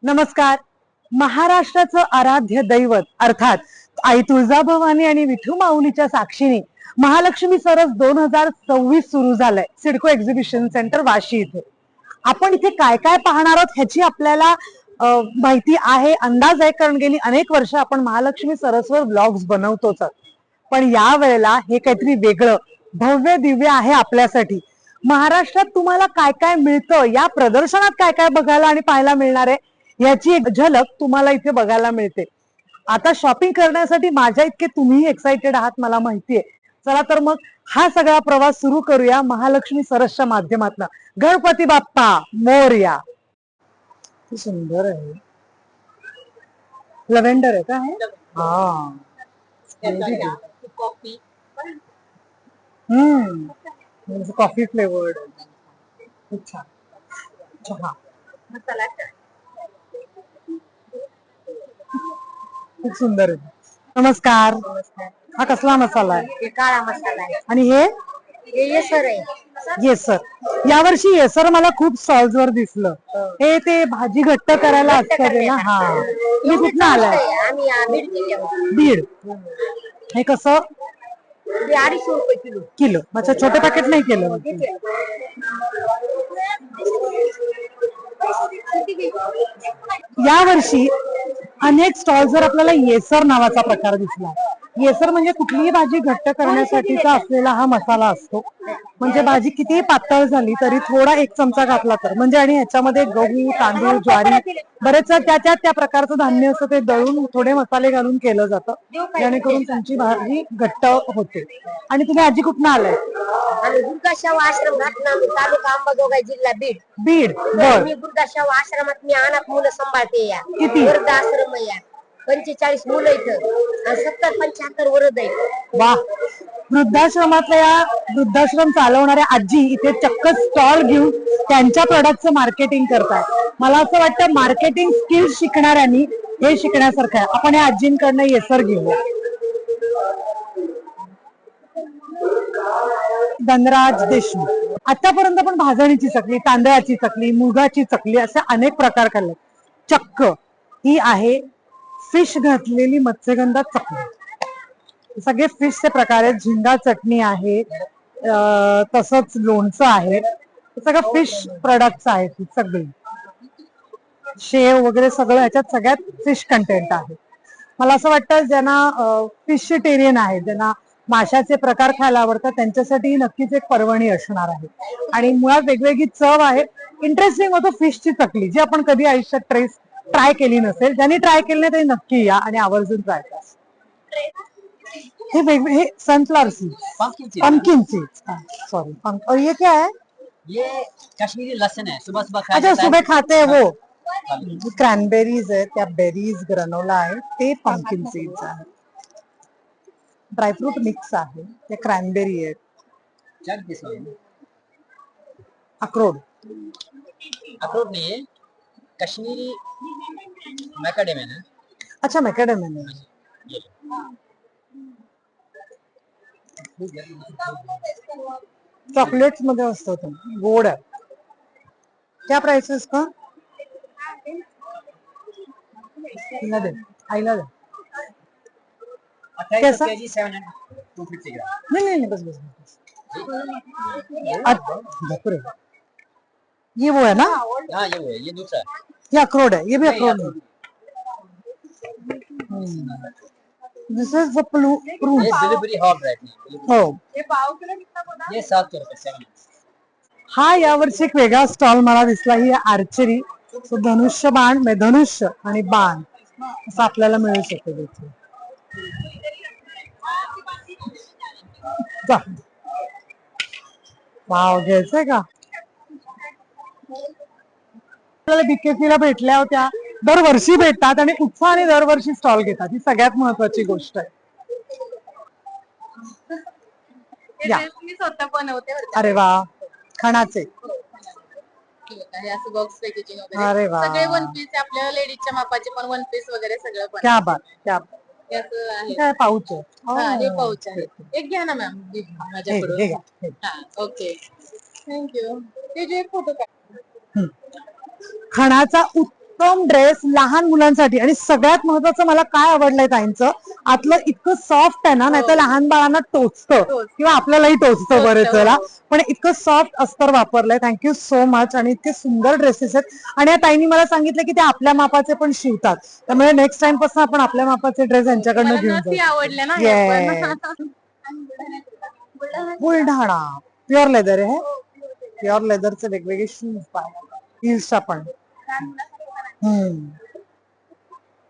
नमस्कार. महाराष्ट्राचं आराध्य दैवत अर्थात आई तुळजाभवानी आणि विठू माऊलीच्या साक्षीने महालक्ष्मी सरस 2026 सुरू झालंय सिडको एक्झिबिशन सेंटर वाशी इथे. आपण इथे काय काय पाहणार आहोत ह्याची आपल्याला माहिती आहे, अंदाज आहे, कारण गेली अनेक वर्ष आपण महालक्ष्मी सरसवर ब्लॉग्स बनवतोच. पण या वेळेला हे काहीतरी वेगळं भव्य दिव्य आहे आपल्यासाठी. महाराष्ट्रात तुम्हाला काय काय मिळतं, या प्रदर्शनात काय काय बघायला आणि पाहायला मिळणार आहे याची एक झलक तुम्हाला इथे बघायला मिळते. आता शॉपिंग करण्यासाठी माझ्या इतके तुम्ही एक्साइटेड आहात मला माहितीये. चला तर मग हा सगळा प्रवास सुरू करूया महालक्ष्मी सरसच्या माध्यमातून. गणपती बाप्पा मोरया. सुंदर आहे. लव्हेंडर आहे का हे? हा. Coffee coffee flavoured. अच्छा. चहा. मसाला खूप सुंदर आहे. नमस्कार. हा कसला मसाला आहे? हे काळा मसाला आहे आणि हे हे येसर आहे. येसर. यावर्षी येसर मला खूप स्टॉल्स वर दिसलं. हे ते भाजी घट्ट करायला असतं ते ना? हा. मी कुठनं आलाय? आम्ही बीड जिल्ह्यात. बीड. हे कसं? हे 250 रुपये किलो. किलो. अच्छा, छोटे पॅकेट नाही केलं. यावर्षी अनेक स्टॉल्सवर आपल्याला येसर नावाचा प्रकार दिसला. येसर म्हणजे कुठलीही भाजी घट्ट करण्यासाठीचा असलेला हा मसाला असतो. म्हणजे भाजी कितीही पातळ झाली तरी थोडा एक चमचा घातला तर म्हणजे, आणि ह्याच्यामध्ये गहू, तांदूळ, ज्वारी, बरेच त्या प्रकारचं धान्य असतं, ते दळून थोडे मसाले घालून केलं जातं जेणेकरून तुमची भाजी घट्ट होते. आणि तुम्ही आजी कुठनं आलाय? दुर्गाशाव आश्रम घाटनांदूर तालुका अंबाजोगाई जिल्हा बीड. बीड. बर. मी दुर्गाशाव आश्रमात मी अनाथ मुलं सांभाळते. या किती? वृद्धाश्रम या 45 मुलं इथं 70-75 वरद आहेत. वा. वृद्धाश्रमातल्या या वृद्धाश्रम चालवणाऱ्या आजी इथे चक्क स्टॉल घेऊन त्यांच्या प्रोडक्टचं मार्केटिंग करतात. मला असं वाटतं मार्केटिंग स्किल्स शिकणाऱ्यांनी हे शिकण्यासारखं आहे. आपण या आजींकडनं येसर घेऊया. धनराज देशमुख. आतापर्यंत आपण भाजणीची चकली, तांदळाची चकली, मुगाची चकली असे अनेक प्रकार खाल्ले. चक्क ही आहे फिश घातलेली मत्स्यगंधा चकली. सगळे फिशचे प्रकार आहेत. झिंगा चटणी आहे, तसंच लोणचं आहे. सगळं फिश प्रोडक्ट्स आहेत. सगळे शेव वगैरे सगळं ह्याच्यात सगळ्यात फिश कंटेंट आहे. मला असं वाटतं ज्यांना फिशटेरियन आहे, ज्यांना माशाचे प्रकार खायला आवडतात, त्यांच्यासाठी नक्कीच एक पर्वणी असणार आहे. आणि मुळात वेगवेगळी चव आहे. इंटरेस्टिंग होतं फिशची चकली, जी आपण कधी आयुष्यात ट्राय केली नसेल. ज्यांनी ट्राय केली नाही त्यांनी नक्की या आणि आवर्जून ट्राय करा. हे वेगळे sunflower seeds, pumpkin seeds. Sorry, और ये क्या है? ये कश्मीरी लहसुन है. सुबह सुबह अच्छा, सुबह खाते हैं वो. क्रॅनबेरीज आहेत, त्या बेरीज, ग्रनोला आहे, ते पंपकिन सीड्स आहे. ड्रायफ्रूट मिक्स आहे, ते क्रॅनबेरी आहेत. अक्रोड. अखरोट नहीं है, कश्मीरी मैकाडेमिया है. अच्छा, मॅकेडेमिया. चॉकलेट्स मध्ये असतो तो, गोड आहे. क्या प्राइसेस का? दे आईला दे. कैसा? नहीं नहीं नहीं, बस बस बस. बापरे. ये वो है ना? हाँ ये वो है, ये दूसरा है. ये अखरोट है, ये भी अखरोट है. दिस इज द प्रूफ. ये डिलीवरी हॉट रहती है. हो. ये पाव किलो कितना बोला? ये 700 रुपए 7. हा यावर्षी एक वेगळा स्टॉल मला दिसला. ही आर्चरी, धनुष्य बाण, धनुष्य आणि बाण असं आपल्याला मिळू शकतो तिथे. वाव, घ्यायचंय का? आपल्याला बीकेसीला भेटल्या होत्या, दरवर्षी भेटतात आणि उत्साहाने दरवर्षी स्टॉल घेतात. ही सगळ्यात महत्वाची गोष्ट आहे. मी स्वतः बनवते. अरे वा, खणाचे. असं बॉक्स पॅकेजिंग वगैरे. अरे वा, सगळे वन पीस आपल्या लेडीजच्या मापाचे पण वन पीस वगैरे सगळं पण. क्या बात, क्या बात. काय पाऊच आहे? हे पाऊच आहे. एक घ्या ना मॅम माझ्याकडून. Okay, thank you. ते जे फोटो खणाचा कस्टम ड्रेस लहान मुलांसाठी. आणि सगळ्यात महत्वाचं मला काय आवडलंय ताईंचं, आतलं इतकं सॉफ्ट आहे ना, नाही तर लहान बाळांना टोचतं किंवा आपल्यालाही टोचतं बरेच वेळेला, पण इतकं सॉफ्ट अस्तर वापरलंय. Thank you so much. आणि इतके सुंदर ड्रेसेस आहेत. आणि या ताईंनी मला सांगितलं की ते आपल्या मापाचे पण शिवतात, त्यामुळे नेक्स्ट टाइम पासून आपण आपल्या मापाचे ड्रेस यांच्याकडनं घेऊन जाऊ. आवडल्या ना Yes. बुलढाणा प्युअर लेदर आहे. प्युअर लेदरचे वेगवेगळे शूज पाहायला, हिल्सचा पण.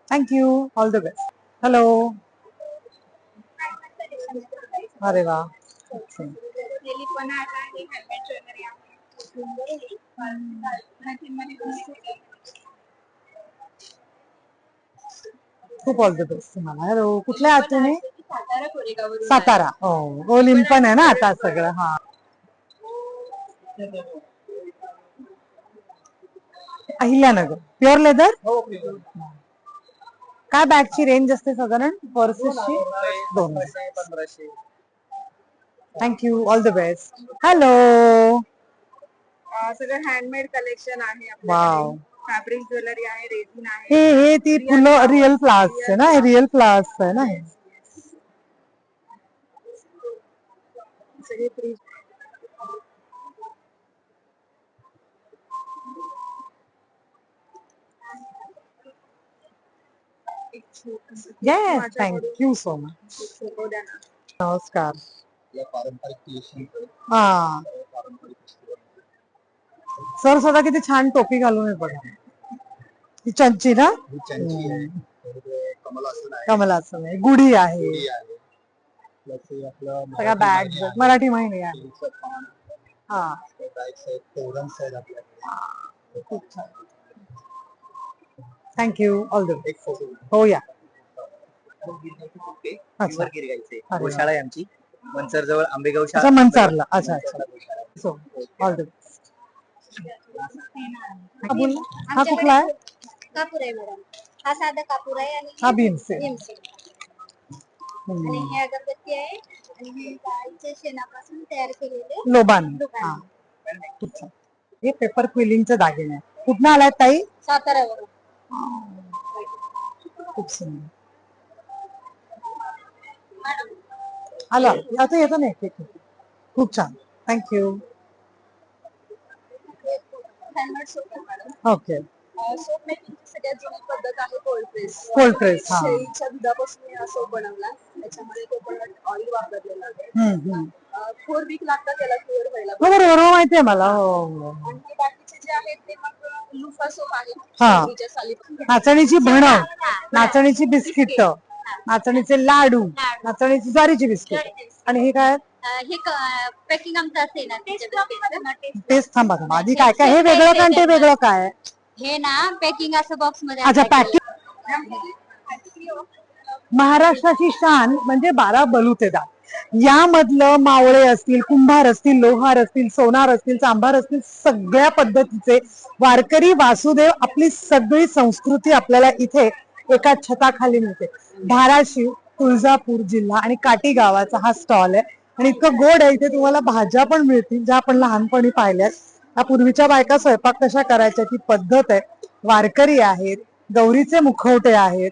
Thank you. All the best. Hello. अरे वा. खूप ऑल द बेस्ट तुम्हाला. हॅलो. कुठल्या आहात तुम्ही? सातारा. हो, लिंपन आहे ना आता सगळं. हा. Ahilyanagar pure leather. काय बॅगची रेंज असते साधारण पर्सेसची? 200. Thank you. All the best. Hello. सगळं हँडमेड कलेक्शन आहे. वाव. फॅब्रिक ज्वेलरी आहे, रेझिन आहे. हे ती फुलं रिअल फ्लावर्स आहे ना, रिअल फ्लावर्स आहे ना हे. सगळे free. Yes. Thank you so much. नमस्कार. हा. सर स्वतः किती छान टोपी घालून आहे बघा. ही चंची ना, कमलासन आहे, गुढी आहे, सगळ्या बॅग मराठी महिने आहे. हा. थँक्यू. All the best. हो या. गोशाळा आहे आमची, मनसर जवळ आंबेगाव अच्छा, शाळा. मनसरला. अच्छा अच्छा. So all the best. हा कुठला आहे? कापूर आहे मॅडम. हा साधा कापूर आहे आणि हा भीमसेन. आणि हे अगरबत्ती आहे आणि हे गाईच्या शेणापासून तयार केलेले लोबान. हा. हे पेपर क्विलिंगचे दागिने आहे. कुठनं आलाय ताई? साताऱ्यावरून. खूप सुंदर. आला आता येतो ना. खूप छान. थँक्यू. ओके. सोप मेकिंगची सगळ्यात जुनी पद्धत आहे कोल्ड प्रेस. Cold press. हा. शेळीच्या दुधापासून हा सोप बनवला. त्याच्यामध्ये कोकोनट ऑइल वापरलेलं आहे. 4 वीक लागतात त्याला क्लिअर व्हायला. बरोबर माहितीये मला. हो. आणि बाकीचे जे आहेत ते मग लुफा सोप आहे. हा. शेळीच्या सालीपासून. नाचणीची भणं, नाचणीची बिस्किट, नाचणीचे लाडू, नाचणीची ज्वारीची बिस्किट. आणि हे काय? हे पॅकिंग आमचं असते ना. तेच थांबा थांबा आधी काय काय हे वेगळं काय ते वेगळं काय? हे ना पॅकिंग असं बॉक्स मध्ये. अच्छा, पॅकिंग. महाराष्ट्राची शान म्हणजे 12 बलुतेदार. यामधलं मावळे असतील, कुंभार असतील, लोहार असतील, सोनार असतील, चांभार असतील, सगळ्या पद्धतीचे वारकरी वासुदेव, आपली सगळी संस्कृती आपल्याला इथे एका छताखाली मिळते. धाराशिव, तुळजापूर जिल्हा आणि काटी गावाचा हा स्टॉल आहे. आणि इतकं गोड आहे. इथे तुम्हाला भाज्या पण मिळतील ज्या आपण लहानपणी पाहिल्यात. या पूर्वीच्या बायका स्वयंपाक कशा करायच्या ती पद्धत आहे. वारकरी आहेत, गौरीचे मुखवटे आहेत,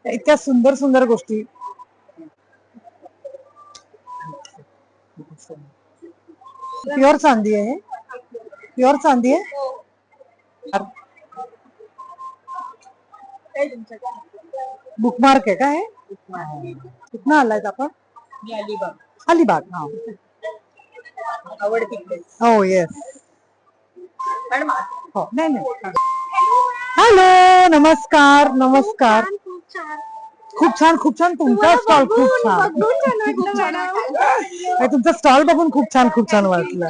इतक्या सुंदर सुंदर गोष्टी. प्युअर चांदी आहे. प्युअर चांदी आहे. बुकमार्क आहे का हे? कुठनं आलायत आपण? अलिबाग. हा. हो येस. हो. नाही नाही. हॅलो. नमस्कार. नमस्कार. खूप छान खूप छान. तुमचा स्टॉल खूप छान. तुमचा स्टॉल बघून खूप छान खूप छान वाटलं.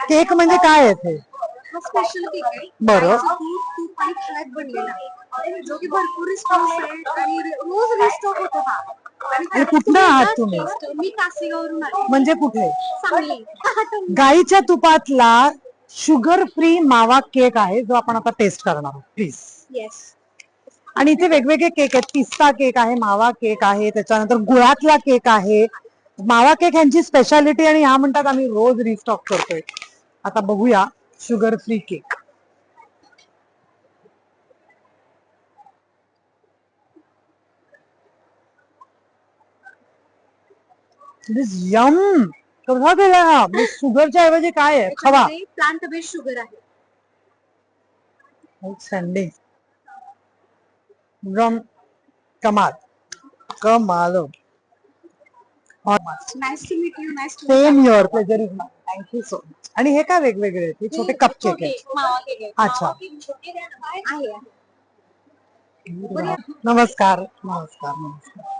केक म्हणजे काय आहे ते? स्पेशल केक आहे. बरं. तूप आणि खाण्यात बनलेला आहे, जो की भरपूर स्टॉक आहे आणि रोज रिस्टॉक होतो हा. आणि कुठनं आहात तुम्ही? मी कासेगावरून आले. म्हणजे कुठे? सांगली. गाईच्या तुपातला शुगर फ्री मावा केक आहे जो आपण आता टेस्ट करणार आहोत. प्लीज. येस. आणि इथे वेगवेगळे केक आहेत. पिस्ता केक आहे, मावा केक आहे, त्याच्यानंतर गुळातला केक आहे. मावा केक यांची स्पेशालिटी आणि ह्या म्हणतात आम्ही रोज रिस्टॉक करतोय. आता बघूया शुगर फ्री केक. यम कसा केला हा शुगरच्या ऐवजी काय आहे खवा प्लांट बेस्ड शुगर आहे. आउटस्टँडिंग कमाल कमाल nice to meet you. Nice to same your pleasure is my thank you so much. आणि हे काय वेगवेगळे आहेत हे छोटे कप केक आहेत मावा केक आहे. अच्छा आहे. नमस्कार नमस्कार नमस्कार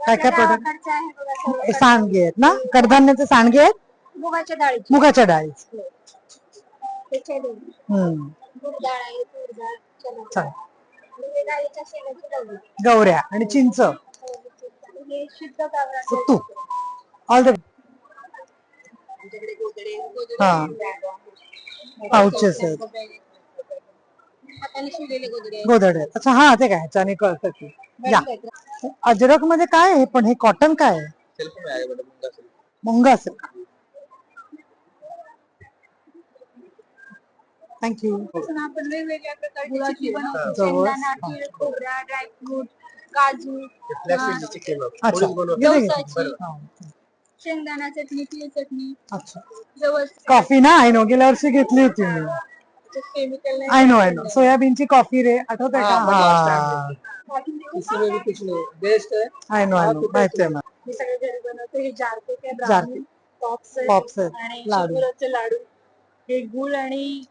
काय काय प्रोडक्ट गावाकडचं आहे बघा सर्व. सांडगे आहेत ना कडधान्याचे सांडगे आहेत मुगाच्या डाळीची. मुगाच्या डाळीचे त्याच्या दोन. मूग डाळ आहे, तूर डाळ, चणा डाळ. चालेल आणि हे डाळीच्या शेंगाची गहू. गौऱ्या आणि चिंच आणि हे शुद्ध गावरान तूप ऑल द आमच्याकडे गोधडे हा पाउचेस आहेत हाताने शिवलेले गोधडे गोदडे आहेत. अच्छा हा ते काय ह्याच्याने कळतं की या अजरक मध्ये काय आहे पण हे कॉटन काय आहे सेल्फ में आएगा बेटा मुंगा से मुंगा असेल थँक्यू आपण वेगवेगळ्या प्रकारची चिक्की बनवतो. जवळ. शेंगदाणा, तीळ, खोबरा, ड्रायफ्रूट, काजू, फ्लॅक्स चिकन अच्छा जवसाची. हा. शेंगदाणा चटणी, तीळ चटणी, अच्छा जवस. कॉफी ना आय नो गेल्या वर्षी घेतली होती मी केमिकल आय नो सोयाबीनची कॉफी रे आठवत आहे का किसी में भी कुछ नहीं बेस्ट है आय नो माहिती आहे मला हे सगळे घरी बनवतो. हे जार केक आहे, जार ब्राउनी, पॉप्स पॉप्स आहेत, आणि लाडू. शुगरचे लाडू. हे गुळ आणि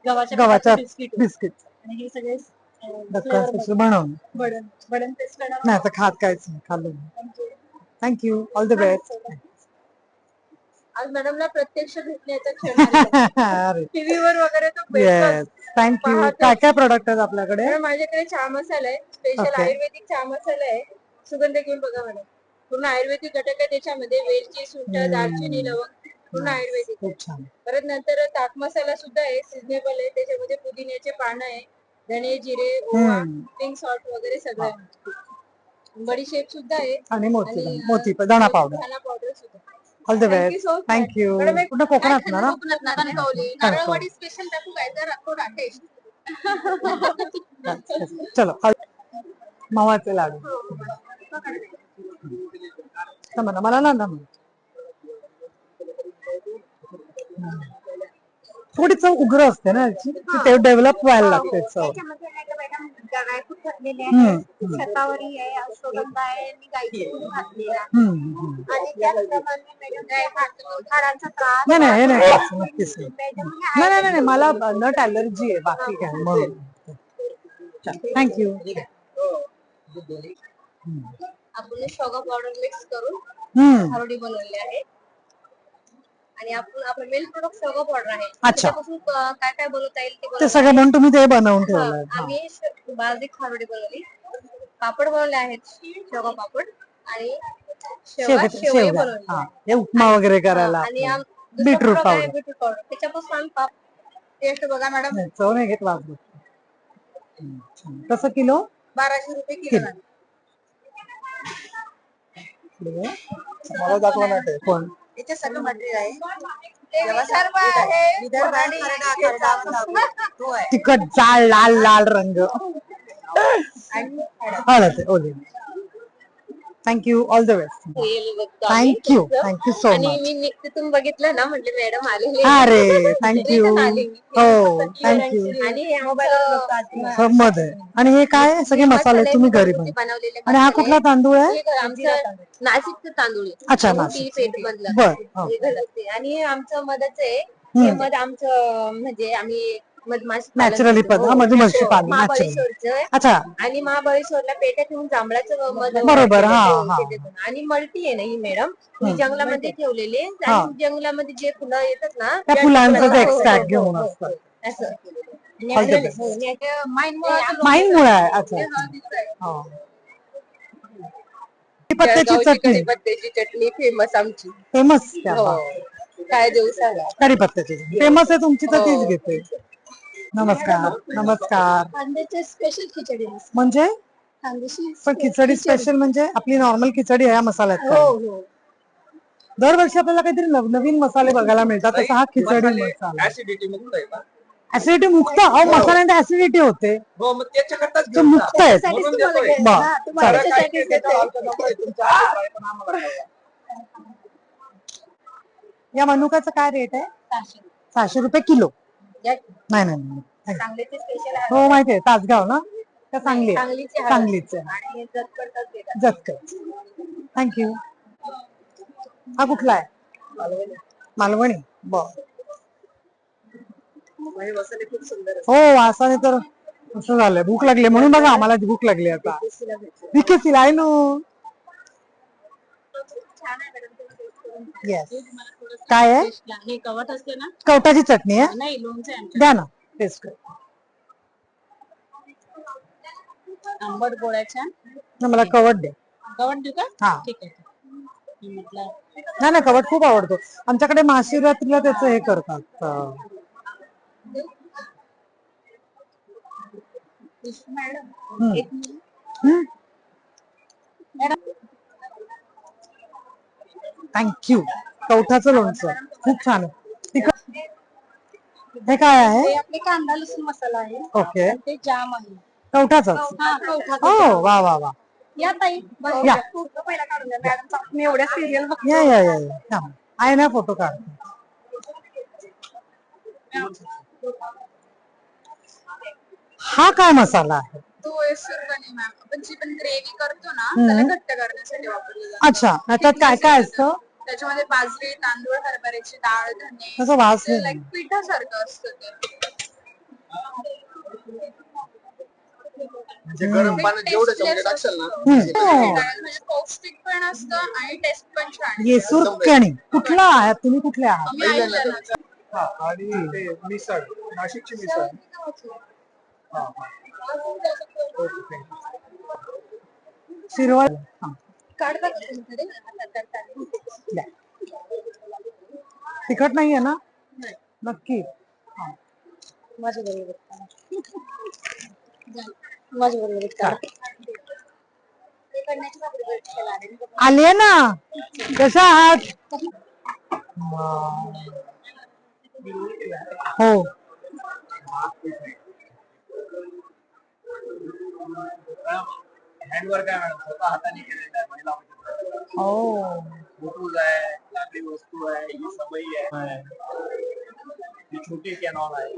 गव्हाच्या गव्हाच्या बिस्किट बिस्किट आणि हे सगळे दक्कन बनवून बडन बडन पेस्ट करणार. नाही आता खात काहीच नाही खाल्लं थँक्यू ऑल द बेस्ट आज मॅडमला प्रत्यक्ष भेटण्याचा क्षण अरे टीव्हीवर वगैरे तो येस थँक्यू काय काय प्रोडक्ट आहेत आपल्याकडे मॅडम माझ्याकडे चहा मसाला आहे, स्पेशल Okay. आयुर्वेदिक चहा मसाला आहे. सुगंध घेऊन बघा मॅडम. पूर्ण आयुर्वेदिक घटक आहे त्याच्यामध्ये. वेलची, सुंठ, दालचिनी, लवंग पूर्ण आयुर्वेदिक. खूप छान परत नंतर ताक मसाला सुद्धा आहे, सिजनेबल आहे. त्याच्यामध्ये पुदिन्याचे पानं आहे, धणे, जिरे, ओवा, पिंक सॉल्ट वगैरे सगळं आहे. बडीशेप सुद्धा आहे आणि मोती धणा पावडर धना पावडर सुद्धा. ऑल द बेस्ट थँक्यू कुठं कोकणात ना कणकवली नारळवाडी स्पेशल टाकू काय जर थोडा टेस्ट. चलो मावाचे लाडू म्हणा मला ना थोडी चव उग्र असते ना याची ते डेव्हलप व्हायला लागते चव ड्रायफ्रूट घातलेले आहे, शतावरी आहे, अश्वगंधा आहे आणि गाईची दूध घातलेलं आहे. आणि त्याचप्रमाणे मॅडम हाडांचा त्रास. नाही नाही हे नाही खायचं, नक्कीच नाही नाही नाही मला नट अलर्जी आहे बाकी काय म्हणून थँक्यू आपण शॉगा पावडर मिक्स करून खारोडी बनवली आहे. आणि आपण मेल प्रोडक्ट शॉगा पावडर आहे. अच्छा. त्यापासून काय काय बनवता येईल ते सगळं म्हणून तुम्ही ते बनवून ठेवलंय आम्ही बारीक खारोडी बनवली, पापड बनवले आहेत, शेवगा पापड आणि शेवया बनवली. हे उपमा वगैरे करायला आणि बीटरूट पावडर बीटरूट पावडर. त्याच्यापासून आम्ही टेस्ट बघा मॅडम. चव नाही घेत वाजलो कसं किलो 1200 रुपये किलो. मला दाखवा ना ते कोण याचे सगळं मटेरियल आहे, सर्व आहे. तिखट जाळ लाल लाल रंग हळद ओली thank you all the best thank you thank you so आणि मच मी तिथून बघितलं ना म्हटलं मॅडम आलेली अरे थँक्यू हो थँक्यू आणि मोबाईल मध आहे आणि हे काय सगळे मसाले तुम्ही घरी बनवलेले आणि हा कुठला तांदूळ आहे आमचं नाशिकचं तांदूळ आहे. अच्छा, मोठी नाशिक. पेठ मधलं बर, हो. हे घालते. आणि हे आमचं मधच आहे. हे मध आमचं म्हणजे आम्ही मधमाशी पालन नॅचरली करतो. पण मधुमक्षी पालन महाबळेश्वरचं आहे. अच्छा आणि महाबळेश्वरला पेट्यात येऊन जांभळाचं मध बरोबर, हा, हो, हा. पेट्यातून. आणि मल्टी आहे ना ही मॅडम, ही जंगलामध्ये ठेवलेली आहे. आणि जंगलामध्ये जे फुलं येतात ना त्या फुलांचं ते हो, हो, एक्स्ट्रॅक्ट हो, घेऊन हो, असतं असं All the best. माईन मुळे आहे अच्छा हो कढीपत्त्याची चटणी कढीपत्त्याची चटणी फेमस आमची. फेमस काय देऊ सांगा. कढीपत्त्याची फेमस आहे तुमची तर तीच घेते नमस्कार नमस्कार कांद्याचे स्पेशल खिचडी म्हणजे कांद्याची पण खिचडी स्पेशल म्हणजे आपली नॉर्मल खिचडी ह्या मसाल्यात हो का? हो. दरवर्षी आपल्याला काहीतरी नवीन मसाले बघायला मिळतात तसा हा खिचडी मसाला ऍसिडिटी मुक्त आहे का ऍसिडिटी मुक्त अहो मसाल्यांची ऍसिडिटी होते हो मग त्याच्याकरताच ते मुक्त आहेत म्हणून देतोय. बरं, तुम्हाला चालेल. काय काय देतो, आमचा नंबर आहे, तुमचा अभिप्राय पण आम्हाला कळवा. या मनुकाचं काय रेट आहे? 600 रुपये किलो. नाही नाही नाही. सांगलीचे स्पेशल हो माहितीये, तासगाव ना? का सांगली? सांगलीचे सांगलीचे. आणि जतकडचाच देतात. जतकच. थँक्यू. हा कुठला आहे? मालवणी. बर. खूप सुंदर हो वासाने तर असं झालंय, भूक लागली म्हणून बघा, आम्हाला भूक लागली आता. विकेसील आहे नो. छान आहे मॅडम, तुम्ही टेस्ट करून येस. काय आहे? हे कवट असते ना, कवटाची चटणी आहे? नाही लोणचं आहे द्या ना टेस्ट कर. आंबट गोळ्याच्या. मला कवट द्या. कवट देऊ का? हा. ठीक आहे. म्हटलं नाही नाही, कवट खूप आवडतो आमच्याकडे. महाशिवरात्रीला त्याचं हे करतात. मॅडम एक थँक्यू. कवठाचं लोणचं खूप छान आहे. तिखट. हे काय आहे? हे आपले कांदा लसूण मसाला आहे. ओके. ते जाम आहे. कवठाचं. हा कवठाचं हो जाम. वा वा वा. या ताई या. फोटो पहिला काढून द्या मॅडम, मी एवढ्या सिरियल या या या या. थांब. आहे ना फोटो काढ. हा काय मसाला आहे? तो सुरगणी मॅम, आपण जी पण ग्रेव्ही करतो ना त्याला घट्ट करण्यासाठी वापरलं जातं. अच्छा, त्याच्यात काय काय असतं? त्याच्यामध्ये बाजरी, तांदूळ, हरभऱ्याची डाळ, धने, त्याचा वास नाही. लाईक पिठासारखं असतं ते. म्हणजे गरम पाण्यात जेवढं चमचे टाकशाल ना, म्हणजे पौष्टिक पण असतं आणि टेस्ट पण छान. येसूर कणी. कुठला आहात तुम्ही? कुठले आहात? आम्ही ऐकलं ना. आणि ते मिसळ, नाशिकची मिसळ. शिरवळ. काढता का तुम्ही तरी? द्या. तिखट नाहीये ना? नक्की. माझ्या बरोबर माझ्या बरोबर आले ना. कशा आहात? हो. हँडवर्क आहे मॅडम, स्वतः हाताने केलेलं आहे. महिला हो. फोटोज आहे, लाकडी वस्तू आहे, ही समई आहे, ही छोटी कॅनॉन आहे,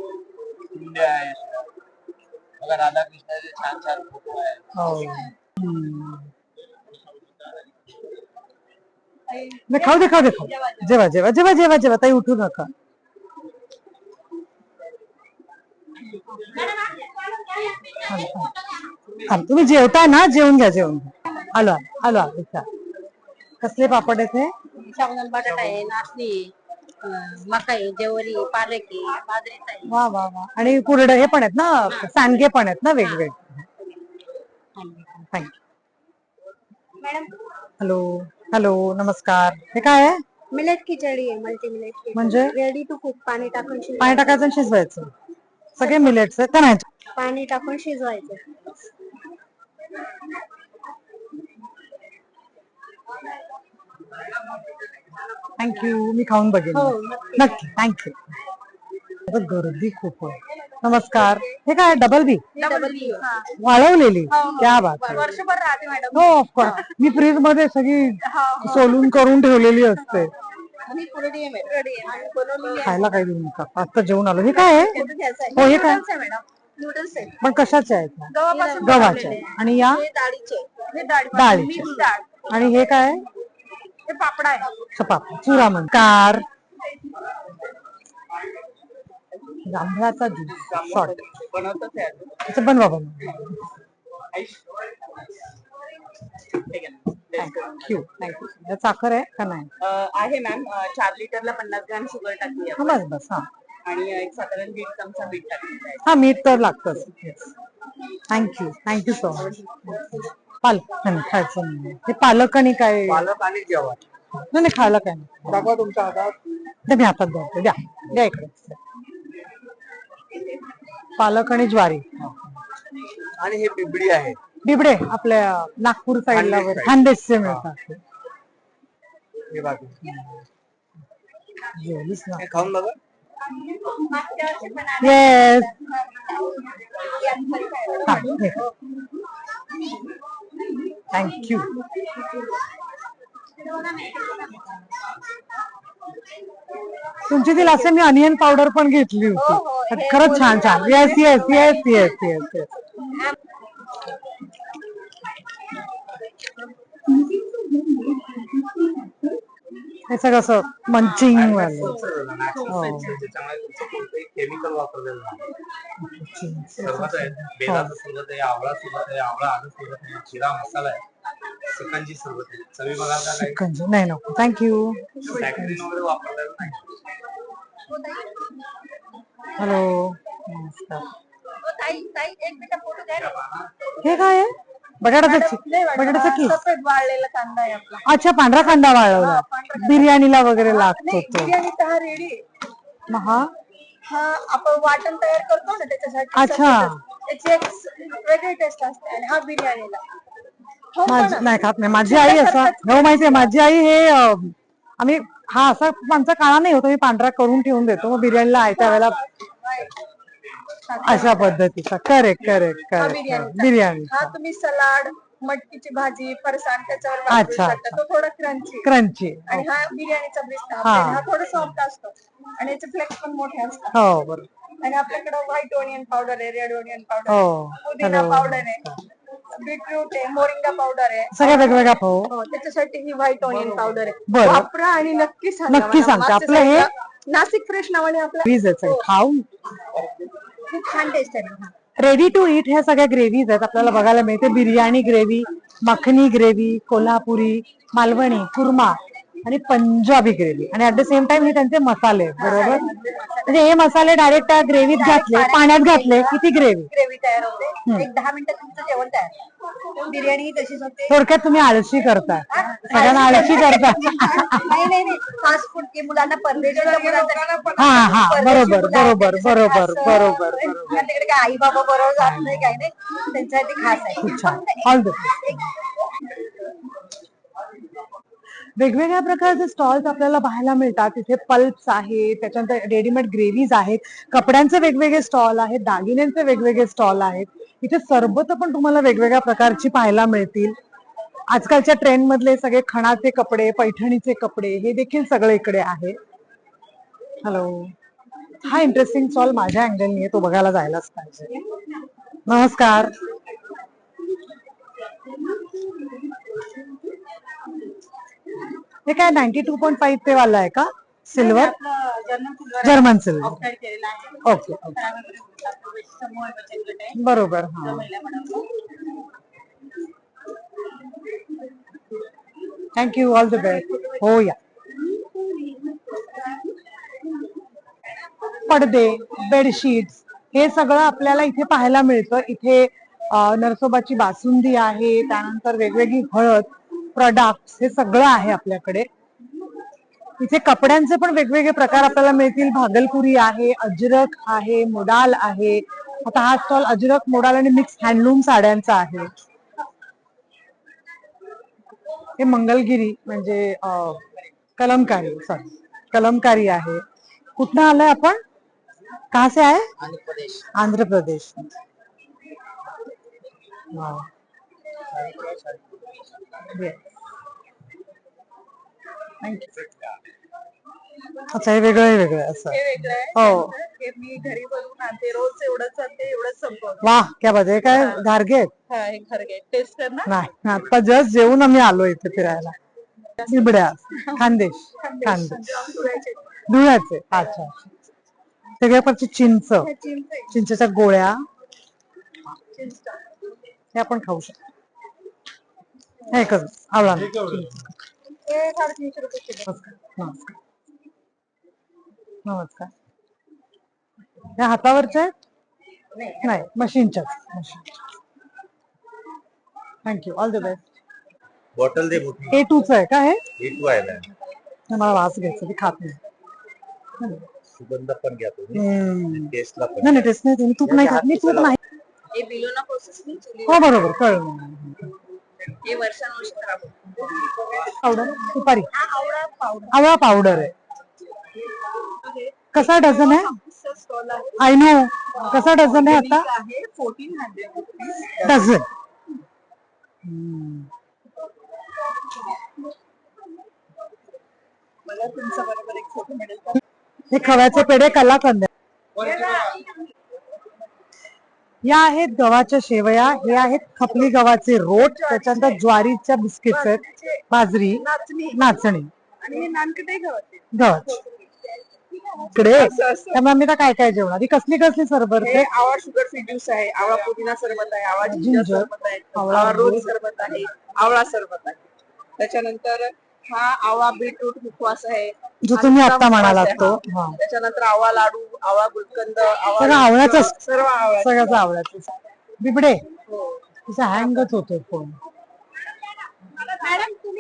कुंड्या आहे, बघा राधाकृष्णाचे छान छान फोटो आहे. हो. नाही, खाऊ दे खाऊ दे खाऊ. जेवा जेवा जेवा जेवा जेवा. ताई उठू नका. तुम्ही जेवताय ना? जेवून घ्या जेवून घ्या. आलो आलो आलो. कसले पापड आहेत हे? साबुदाणा बटाटा आहे, नाचणी, मकाई, ज्वारी, पालक आहे, बाजरीचा आहे. वा वा वा. आणि कुरडे हे पण आहेत ना, सांडगे पण आहेत ना वेगवेगळे. थँक्यू. मॅडम हॅलो हॅलो नमस्कार. हे काय आहे? मिलेट खिचडी आहे, मल्टी मिलेट खिचडी. म्हणजे? Ready to cook. पाणी टाकून पाणी टाकायचं आणि शिजवायचं. सगळे मिलेट्स आहेत का नाही? पाणी टाकून शिजवायचं. थँक्यू. मी खाऊन बघेन. हो, नक्की. थँक्यू. गर्दी खूप आहे. नमस्कार. हे काय? डबल बी वाळवलेली? त्या बात. वर्षभर राहते मॅडम. हो ऑफकोर्स. मी फ्रीज मध्ये सगळी सोलून करून ठेवलेली असते. आणि रेडी आहे बनवलेली खायला काही देऊ नका. आता जेवण आलो. हे काय आहे? हो हे काय? मॅडम. नूडल्स आहे, पण कशाचे आहेत? गव्हापासून गव्हाचे. आणि या हे डाळीचे. हे डाळ, डाळीचे. मिक्स डाळ. आणि हे काय? हे पापड आहे. चपात चुरा म्हण कार. जांभळाचा juice short. बनवतात आहे. अच्छा बनवा बनवा. Thank you thank you. यात साखर आहे का नाही? आहे मॅम. 4 लिटरला 50 ग्रॅम शुगर टाकली हा बस बस. हा आणि एक साधारण 1.5 चमचा मीठ टाकलेलं आहे. हा मीठ तर लागतच. Thank you thank you so much. पालक नाही खायचं नाही. हे पालक आणि काय? पालक आणि जेवण. नाही नाही खायला काय नाही. दाखवा तुमच्या हातात. ते मी हातात धरते. द्या द्या इकडे. पालक आणि ज्वारी. आणि हे बिबडी आहे. बिबडे आपल्या नागपूर साईडला खानदेशचे मिळतात. हे बाकी जेवलीस ना? हे खाऊन बघा. येस. थँक्यू. तुमची ती लास्ट मी अनियन पावडर पण घेतली हो, होती हे खरंच छान छान yes yes yes yes yes yes हे सगळं असं मंचिंग वालं त्याच्यामुळे तुमचं कोणतंही केमिकल वापरलेलं नाही. सरबत आहे, बेलाचं सरबत आहे, आवळा सरबत आहे, आवळा आलं सरबत आहे, जिरा मसाला आहे, सिकंजी सरबत आहे. चवी बघाल का काही शिकंजी नाही नको थँक्यू सॅकरीन वगैरे वापरलेलं नाही. हॅलो नमस्कार ताई ताई एक मिनिट फोटो द्या ना. हे काय आहे बटाट्याचा किस सफेद वाळलेला कांदा आहे आपला. अच्छा पांढरा कांदा वाळवला बिर्याणीला वगैरे लागतो तो बिर्याणी तर हा रेडी आहे. मग हा हा आपण वाटण तयार करतो ना त्याच्यासाठी अच्छा. सफेदच. त्याची एक वेगळी टेस्ट असते आणि हा बिर्याणीला हो माझी पण नाही खात नाही माझी आई असं हो माहितीये माझी आई हे आम्ही हा असा आमचा काळा नाही होतो मी पांढरा करून ठेवून देतो मग बिर्याणीला आयत्या वेळेला अशा पद्धतीचा करेक्ट करेक्ट हा करेक्ट बिर्याणी हा तुम्ही सलाड मटकीची भाजी फरसाण त्याच्यावर वापरू अच्छा, शकता. तो थोडा क्रंची क्रंची आणि हा बिर्याणीचा ब्रिस्ता हा. हा थोडा सॉफ्ट असतो आणि याचे फ्लेक्स पण मोठे असतात. हो बरोबर आणि आपल्याकडे व्हाईट ओनियन पावडर आहे, रेड ओनियन पावडर हो. आहे, पुदिना हॅलो. पावडर आहे, बीटरूट आहे, मोरिंगा पावडर आहे. सगळ्या वेगवेगळ्या हो हो, त्याच्यासाठी ही व्हाईट ओनियन पावडर आहे. बरं. वापरा आणि नक्की सांगा नक्की मला. सांगते. मागच्या आपलं हे- साईडला नाशिक फ्रेश नावाने आपलं ग्रेव्हीज आहेत खाऊ खूप छान टेस्ट आहे ना. रेडी टू ईट ह्या सगळ्या ग्रेव्हीज आहेत आपल्याला बघायला मिळते बिर्याणी ग्रेव्ही मखनी ग्रेव्ही कोल्हापुरी मालवणी कुर्मा आणि पंजाबी ग्रेव्ही आणि ऍट द सेम टाइम हे त्यांचे मसाले बरोबर म्हणजे हे मसाले डायरेक्ट त्या ग्रेव्हीत घातले पाण्यात घातले किती ग्रेव्ही ग्रेव्ही तयार होते. एक 10 मिनिटात तुमचं जेवण तयार. बिर्याणी तशीच होते. थोडक्यात तुम्ही आळशी करताय सगळ्यांना आळशी करताय नाही नाही नाही फास्ट फूड की मुलांना परदेशाच्या मुलांना हा हा बरोबर बरोबर बरोबर बरोबर तिकडे काय आई बाबा बरोबर जात नाही काही नाही त्यांच्यासाठी खास आहे. खूप छान ऑल द वेगवेगळ्या प्रकारचे स्टॉल्स आपल्याला पाहायला मिळतात तिथे पल्प्स आहेत त्याच्यानंतर रेडीमेड ग्रेव्हीज आहेत कपड्यांचे वेगवेगळे स्टॉल आहेत दागिन्यांचे वेगवेगळे स्टॉल आहेत इथे सरबत पण तुम्हाला वेगवेगळ्या प्रकारची पाहायला मिळतील आजकालच्या ट्रेंड मधले सगळे खणाचे कपडे पैठणीचे कपडे हे देखील सगळे इकडे आहे हॅलो हा इंटरेस्टिंग स्टॉल माझ्या अँगलनी तो बघायला जायलाच पाहिजे नमस्कार हे काय 92.5 ते वाला आहे का सिल्वर जर्मन सिल्वर ओके बरोबर हा थँक्यू ऑल द बेस्ट हो या पडदे बेडशीट्स हे सगळं आपल्याला इथे पाहायला मिळतं इथे नरसोबाची बासुंदी आहे त्यानंतर वेगवेगळी हळद प्रोडक्ट्स हे सगळं आहे आपल्याकडे इथे कपड्यांचे पण वेगवेगळे प्रकार आपल्याला मिळतील भागलपुरी आहे अजरक आहे मोडाल आहे आता हा स्टॉल अजरक मोडाल आणि मिक्स हँडलूम साड्यांचा आहे हे मंगलगिरी म्हणजे कलमकारी सॉरी कलमकारी आहे कुठनं आलंय आपण कहाँ से आए आंध्र प्रदेश वाव अच्छा हे वेगळं वेगळं असं हे वेगळं आहे हो हे मी घरी बनवून आणते रोज एवढंच आणते एवढंच संपवते. वा क्या बात आहे काय धारगे आहेत? हा हे खरगे टेस्ट कर ना. नाही आता जस्ट जेवून आम्ही आलो इथे फिरायला बिबड्या खानदेश खानदेश धुळ्याचे अच्छा सगळ्या प्रकारची चिंच चिंचेच्या गोळ्या हे आपण खाऊ शकतो हे करू आवळा हे 350 रुपये किलो. नमस्कार नमस्कार या हातावरच्या नाही मशीनच्याच thank you all the best bottle दे मोठी A2 आहे का हे A2 आहे ना मला वास घ्यायचं ते खात नाही सुगंध पण घ्या तुम्ही टेस्टला पण नाही टेस्ट नाही तुम्ही तूप नाही खात मी तूप नाही हे बिलोना प्रोसेस नाही चुली हो बरोबर कळलं हे वर्षानुवर्ष खराब होतं. पावडर सुपारी आवळा पावडर आवळा पावडर आहे कसा डझन आहे स्टॉल आहे आय नो कसा डझन आहे आता आहे 1400 रुपीज. डझन मला तुमच्या बरोबर एक फोटो मिळेल का? हे खव्याचे पेढे कलाकंद. या आहेत गव्हाच्या शेवया, हे आहेत खपली गव्हाचे रोट, त्याच्यानंतर ज्वारीच्या बिस्किट्स आहेत, बाजरी, नाचणी आणि नानकटे गव्हाचे इकडे. त्यामुळे आम्ही काय काय जेवणार. ही कसली कसली सरबत हे आवळा शुगर फ्री ज्यूस आहे, आवळा पुदिना सरबत आहे, आवळा जिंजर सरबत आहे, आवळा रोज सरबत आहे, आवळा सरबत आहे. त्याच्यानंतर हा आवळा बीटरूट मुखवास आहे, जो तुम्ही आता म्हणालात तो. हा, त्याच्यानंतर आवळा लाडू, आवळा गुलकंद, सगळं आवळ्याचंच. सर्व आवळा. सगळ्याच आवडत. बिबडे तिचा हँगच होतो फोन.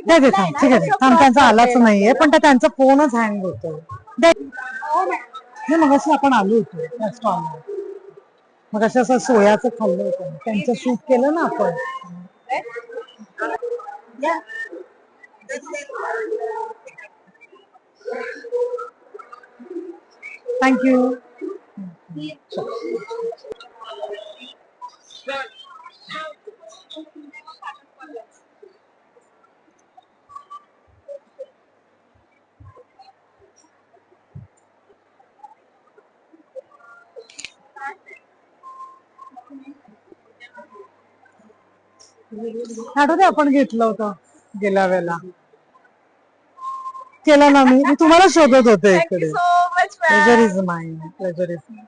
दे दे थांब, ठीक आहे थांब, त्यांचा आलाच नाहीये पण त्यांचा फोनच हँग होतो. मग अशी आपण आलो होतो त्या स्टॉलवर, मग असं सोयाचं खाल्लं होतं, त्यांचं शूट केलं ना आपण. थँक्यू. आठवते आपण घेतलं होतं गेल्या वेळेला. केलं ना मी तुम्हाला शोधत होते इकडे. Pleasure is mine, pleasure is mine.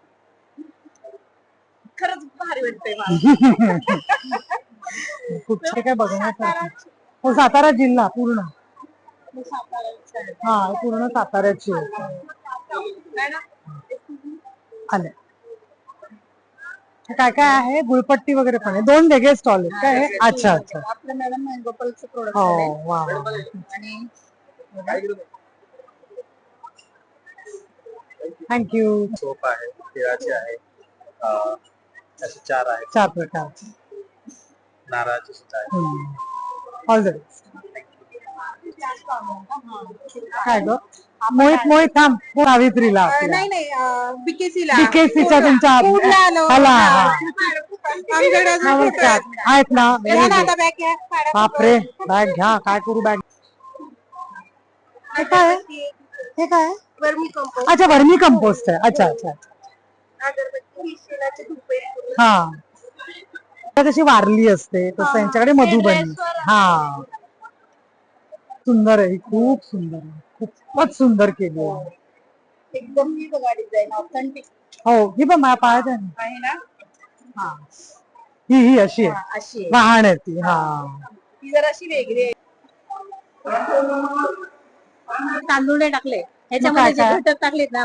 खरंच भारी वाटतंय. खूप काय बघण्यासारखं. हो, सातारा जिल्हा पूर्ण. हा, पूर्ण साताऱ्याची आले. काय काय आहे, गुळपट्टी वगैरे पण आहे. 2 वेगळे स्टॉल आहेत काय आहे? अच्छा अच्छा. आपलं मॅडम गोपालचं प्रोडक्ट हो आहे. वा. आणि थँक्यू. सोप आहे, तिळाचे आहे, असे 4 आहेत, 4 प्रकार. नारळाचे सुद्धा आहे. All the best. काय ग मोहित मोहित थांब. सावित्रीला आपल्या. नाही नाही बीकेसीला बीकेसीचा तुमचा हला. नमस्कार. आहेत ना. बापरे, बॅग घ्या. काय करू बॅग. हे काय आहे? हे काय आहे? वर्मी कंपोस्ट, अच्छा, वर्मी कंपोस्ट आहे. अच्छा अच्छा. अगरबत्ती, शेणाचे धुपे. हा, तशी वारली असते तसं यांच्याकडे मधुबनी. हा, सुंदर आहे, खूप सुंदर आहे, खूपच सुंदर केली आहे. एकदम ही बघा डिझाईन ऑथेंटिक हो, ही पण माझ्या पायात आहे. आहे ना. हा, ही अशी आहे, अशी आहे. वाहन आहे ती. हा, ती जरा अशी वेगळी आहे. तांदूळ नाही टाकले ह्याच्यामध्ये, जे घटक टाकलेत ना,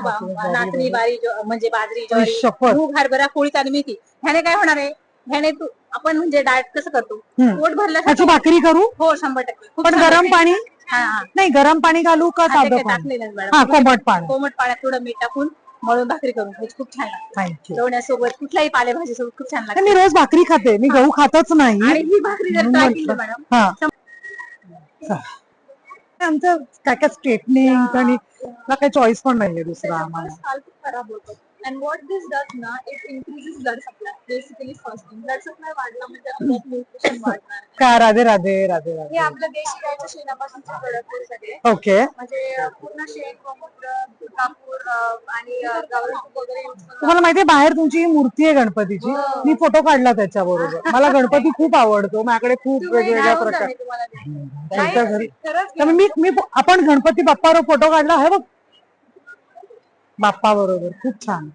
नाचणी, म्हणजे बाजरी, ज्वारी, शपथ. मूग, हरभरा, कुळीथ आणि मेथी, ह्याने काय होणार आहे, ह्याने आपण म्हणजे डाएट कसं करतो, पोट भरल्यासाठी त्याची भाकरी करू. हो 100%. पण गरम पाणी नाही, गरम पाणी घालू का साधं पाणी? टाकलेलं हा, कोमट पाणी. कोमट पाण्यात थोडं मीठ टाकून मळून भाकरी करून खायची, खूप छान लागते. थँक्यू. जेवण्यासोबत कुठल्याही पालेभाजी सोबत खूप छान लागते. मी रोज भाकरी खाते, मी गहू खातच नाही. आणि ही भाकरी जर ट्राय केली मॅडम, हा, आमचं काय काय स्ट्रेटनिंग आणि काही चॉईस पण नाहीये दुसरा आम्हाला. स्काल्प खराब होतो. And what this does ना, it increases blood supply. Basically fasting. Blood supply वाढला म्हणजे आपल्यात न्यूट्रिशन वाढणार. काय राधे राधे राधे हे राधे. आपल्या देशी गायच्या शेणापासूनचे प्रोडक्ट आहेत सगळे. ओके. म्हणजे पूर्ण शेण, गोमूत्र, कापूर आणि गावठी वगैरे use करून. तुम्हाला माहितीये बाहेर तुमची ही मूर्ती आहे गणपतीची. मी फोटो काढला त्याच्याबरोबर. मला गणपती खूप आवडतो. माझ्याकडे खूप वेगवेगळ्या प्रकार. मी तुम्हाला देते. त्यांच्या घरी खरंच तर मी आपण गणपती बाप्पावर फोटो काढला आहे बघ, बाप्पा बरोबर. खूप छान.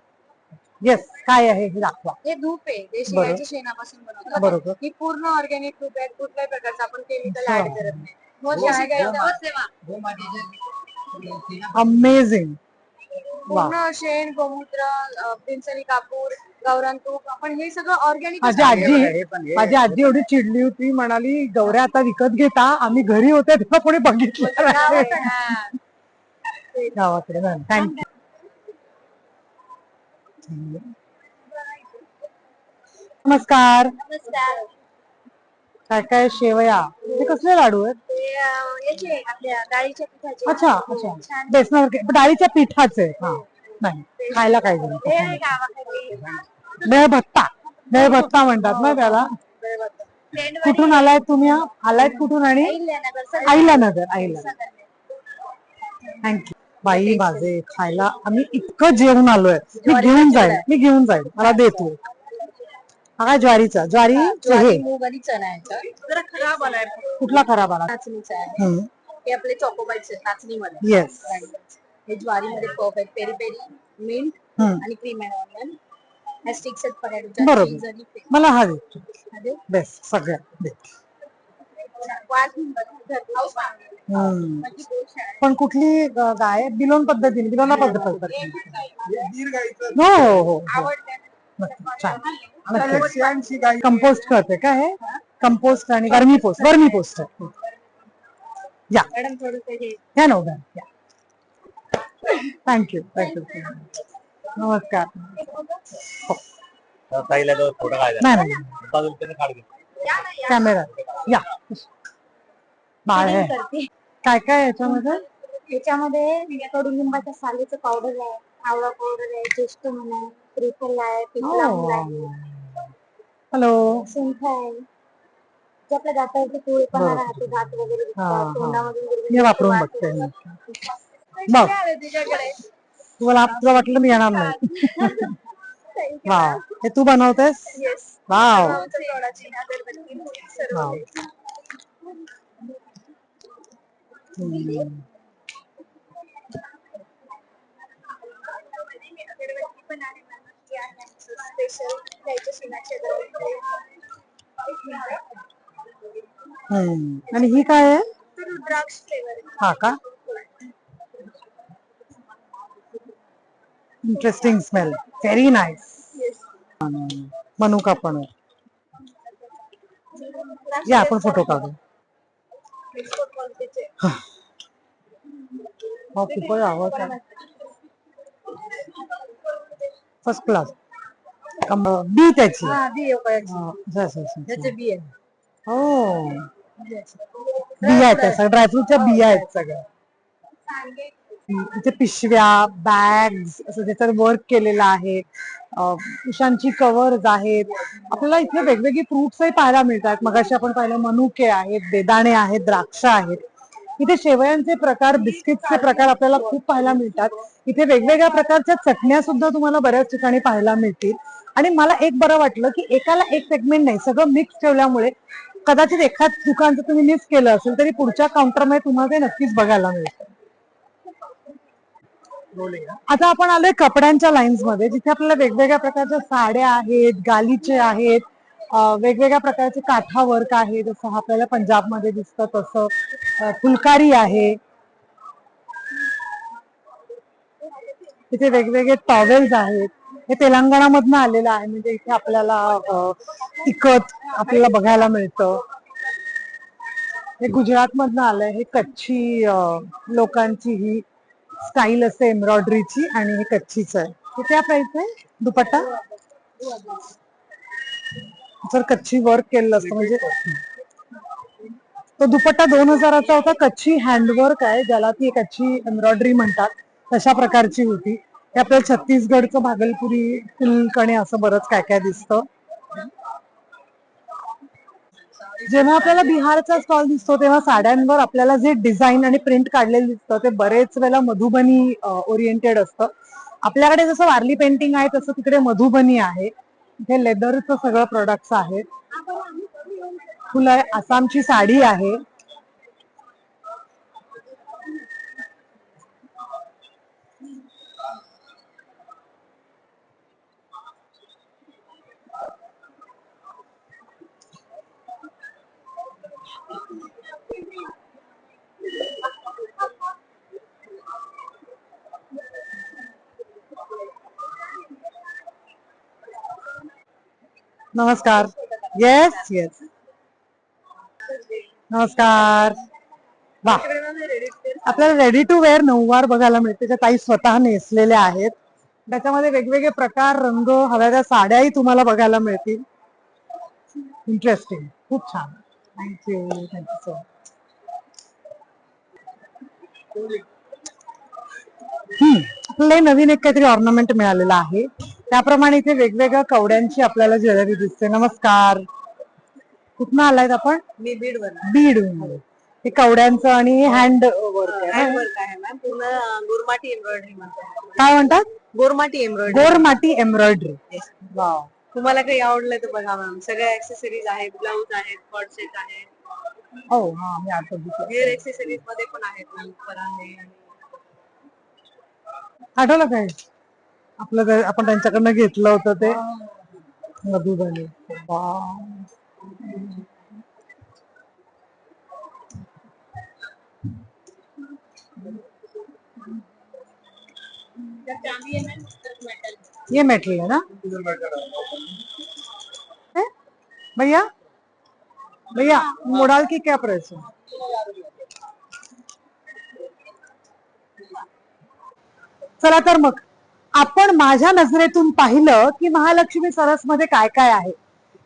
येस, काय आहे हे दाखवा. हे धूप आहे, देशी बरोबर. गायच्या शेणापासून बनवतात. बरोबर. ही पूर्ण ऑर्गॅनिक धूप आहे, कुठल्याही प्रकारचं आपण केमिकल ऍड करत नाही. देशी गायचं अमेझिंग. वा. पूर्ण शेण, गोमूत्र, पिंचणी कापूर, गावरान तूप, आपण हे सगळं ऑर्गॅनिक. माझी आजी एवढी चिडली होती, म्हणाली गौऱ्या आता विकत घेता. आम्ही घरी होते तेव्हा कोणी बघितलं गावाकडे. थँक्यू. नमस्कार. काय काय शेवया, हे कसले लाडू आहेत? याचे आपल्या डाळीच्या पिठाचे. अच्छा अच्छा, बेसनावर डाळीच्या पिठाचे. हा, नाही खायला काय हे आहे गावाकडे. भेळ भत्ता म्हणतात ना त्याला. कुठून आलायत तुम्ही? आलायत कुठून? आणि अहिल्यानगर. अहिल्यानगर. थँक्यू. बाई माझे खायला आम्ही इतकं जेवण आलोय. मी घेऊन जाईल मला देतो. हा काय ज्वारीचा ज्वारीचे हे मूग आणि चणा याचा जरा खराब आलाय. कुठला खराब आला? नाचणीचा आहे. हे आपले चॉकोबाईट्स आहेत नाचणीमध्ये. येस. हे ज्वारीमध्ये परफेक्ट पेरी पेरी मिंट आणि क्रीम अँड ऑनियन. ह्या स्टिक्स आहेत पटॅटोच्या. बरोबर. cheese आणि cream. मला हा दे मध्ये बेस्ट सगळ्यात दे. पण कुठली गाय बिलोन पद्धतीने बिलोना पद्धतीने गीर गाईचं हो हो हो रशियनची गाई कंपोस्ट करते का हे? कंपोस्ट आणि वर्मी पोस्ट या मॅडम थोडंसं हे या नव्हता या. थँक्यू नमस्कार. ताईला तो फोटो काढायचा. नाही नाही बाजूला त्याने काढ घे. कॅमेरा या. बाळ आहे. करते. काय काय आहे याच्यामध्ये? त्याच्यामध्ये कडुलिंबाच्या सालीचं पावडर आहे, आवळा पावडर आहे, ज्येष्ठ म्हणा आहे, त्रिफल आहे, पिपला आहे, हॅलो. सुंठ आहे. जे आपल्या दातावरती पिवळेपणा बरोबर. राहते, दात वगैरे हा, दुखतात, हा. तोंडामधून मी गुडगुडी वापरून वास बघते. येतो. बघ आले तुझ्याकडे. तुला वाटलं मी येणार नाही. वाव हे तू बनवतेस? वाव तोडाची अगरबत्ती सर्व वाव. अगरबत्ती पण आहे मेणबत्ती आहे स्पेशल गाईच्या शेणाची अगरबत्ती आणि ही काय आहे? रुद्राक्ष फ्लेवर हा का? Interesting smell. Very nice. मनुका पण आहे. या आपण फोटो काढू. हा खूपच आवडतं. First class. बी त्याची. त्याचे बी आहे. हो बिया आहेत सगळ्या ड्रायफ्रूटच्या बिया आहेत सगळ्या. इथे पिशव्या बॅग्स असं त्याच्यावर वर्क केलेलं आहे. उशांची कव्हर्स आहेत. आपल्याला इथे वेगवेगळी फ्रुट्सही पाहायला मिळतात. मगाशी आपण पाहिलं मनुके आहेत, बेदाणे आहेत, द्राक्ष आहेत. इथे शेवयांचे प्रकार, बिस्किटचे प्रकार आपल्याला खूप पाहायला मिळतात. इथे वेगवेगळ्या प्रकारच्या चटण्या सुद्धा तुम्हाला बऱ्याच ठिकाणी पाहायला मिळतील. आणि मला एक बरं वाटलं की एकाला एक सेगमेंट नाही, सगळं मिक्स ठेवल्यामुळे कदाचित एखाद दुकानचं तुम्ही मिस केलं असेल तरी पुढच्या काउंटरमध्ये तुम्हाला ते नक्कीच बघायला मिळतं. आता आपण आलोय कपड्यांच्या लाईन्स मध्ये, जिथे आपल्याला वेगवेगळ्या प्रकारच्या साड्या आहेत, गालीचे आहेत, वेगवेगळ्या प्रकारचे काठा वर्क आहे, जसं आपल्याला पंजाबमध्ये दिसतं तसं फुलकारी आहे. तिथे वेगवेगळे टॉवेल्स आहेत. हे तेलंगणामधनं आलेलं आहे, म्हणजे इथे आपल्याला इकत आपल्याला बघायला मिळतं. हे गुजरात मधनं आलंय. हे कच्छी लोकांची ही स्टाईल असते एम्ब्रॉयडरीची आणि हे कच्छीच आहे. हे क्या प्राइस आहे? दुपट्टा जर कच्छी वर्क केलेलं असतं म्हणजे तो दुपट्टा 2000चा होता. कच्छी हँडवर्क आहे, ज्याला ती कच्छी एम्ब्रॉयडरी म्हणतात, तशा प्रकारची होती. हे आपल्याला छत्तीसगडचं भागलपुरी सिल्क असं बरंच काय काय दिसतं. जेव्हा आपल्याला बिहारचा स्टॉल दिसतो तेव्हा साड्यांवर आपल्याला जे डिझाईन आणि प्रिंट काढलेलं दिसतं ते बरेच वेळेला मधुबनी ओरिएंटेड असतं. आपल्याकडे जसं वारली पेंटिंग आहे तसं तिकडे मधुबनी आहे. इथे लेदरचं सगळं प्रोडक्ट्स आहेत. फुलं, आसामची साडी आहे. नमस्कार. येस येस नमस्कार. वा आपल्याला रेडी टू वेअर नऊवार बघायला मिळते, त्या ताई स्वतः नेसलेल्या आहेत. त्याच्यामध्ये वेगवेगळे प्रकार, रंग, हव्या त्या साड्याही तुम्हाला बघायला मिळतील. इंटरेस्टिंग. खूप छान. Thank you so much. आपल्याला नवीन एक काहीतरी ऑर्नामेंट मिळालेलं आहे. त्याप्रमाणे इथे वेगवेगळ्या कवड्यांची आपल्याला ज्वेलरी दिसते. नमस्कार. कुठनं आलायत आपण? मी बीड वर. बीड. हे कवड्यांचं आणि हँड वर्क आहे ना? हँडवर्क आहे मॅम, पूर्ण गोरमाटी एम्ब्रॉयडरी मध्ये. काय म्हणतात? Gormati embroidery. Gormati embroidery. Wow. तुम्हाला काही आवडलं तर बघा मॅम, सगळ्या ऍक्सेसरीज आहेत, ब्लाऊज आहेत, कॉर्ड सेट आहेत, हो हा मी आता बघितलं. हेअर ऍक्सेसरीज मध्ये पण आहेत मॅम, परांदे आणि आठवलं काय आपलं आपण त्यांच्याकडनं घेतलं होतं ते मधुबनी. वाव. चांदी है ना मेटल। ये मेटल है ना है? भैया भैया मोडाल की क्या प्राइस है? चला तर मग आपण माझ्या नजरेतून पाहिलं की महालक्ष्मी सरस मध्ये काय काय आहे.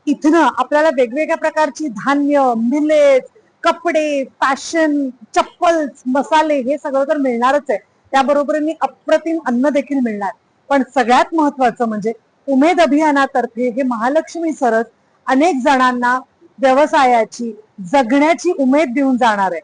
इथनं आपल्याला वेगवेगळ्या प्रकारची धान्य, मिलेट, कपडे, फॅशन, चप्पल, मसाले हे सगळं तर मिळणारच आहे. त्याबरोबरीने अप्रतिम अन्न देखील मिळणार. पण सगळ्यात महत्वाचं म्हणजे उमेद अभियानातर्फे हे महालक्ष्मी सरस अनेक जणांना व्यवसायाची, जगण्याची उमेद देऊन जाणार आहे.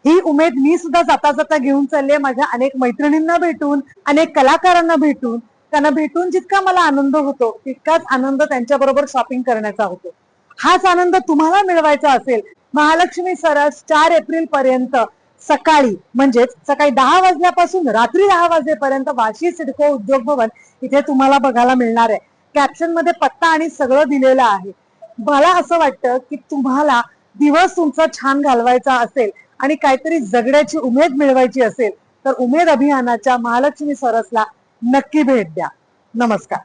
ही उमेद मी सुद्धा जाता जाता घेऊन चालले माझ्या अनेक मैत्रिणींना भेटून, अनेक कलाकारांना भेटून. त्यांना भेटून जितका मला आनंद होतो तितकाच आनंद त्यांच्या बरोबर शॉपिंग करण्याचा होतो. हाच आनंद तुम्हाला मिळवायचा असेल, महालक्ष्मी सरस 4 एप्रिल पर्यंत सकाळी म्हणजेच सकाळी 10 वाजल्यापासून रात्री 10 वाजेपर्यंत वाशी सिडको उद्योग भवन इथे तुम्हाला बघायला मिळणार आहे. कॅप्शन मध्ये पत्ता आणि सगळं दिलेलं आहे. मला असं वाटतं की तुम्हाला दिवस तुमचा छान घालवायचा असेल आणि काहीतरी जगण्याची उमेद मिळवायची असेल तर उमेद अभियानाच्या महालक्ष्मी सरसला नक्की भेट द्या. नमस्कार.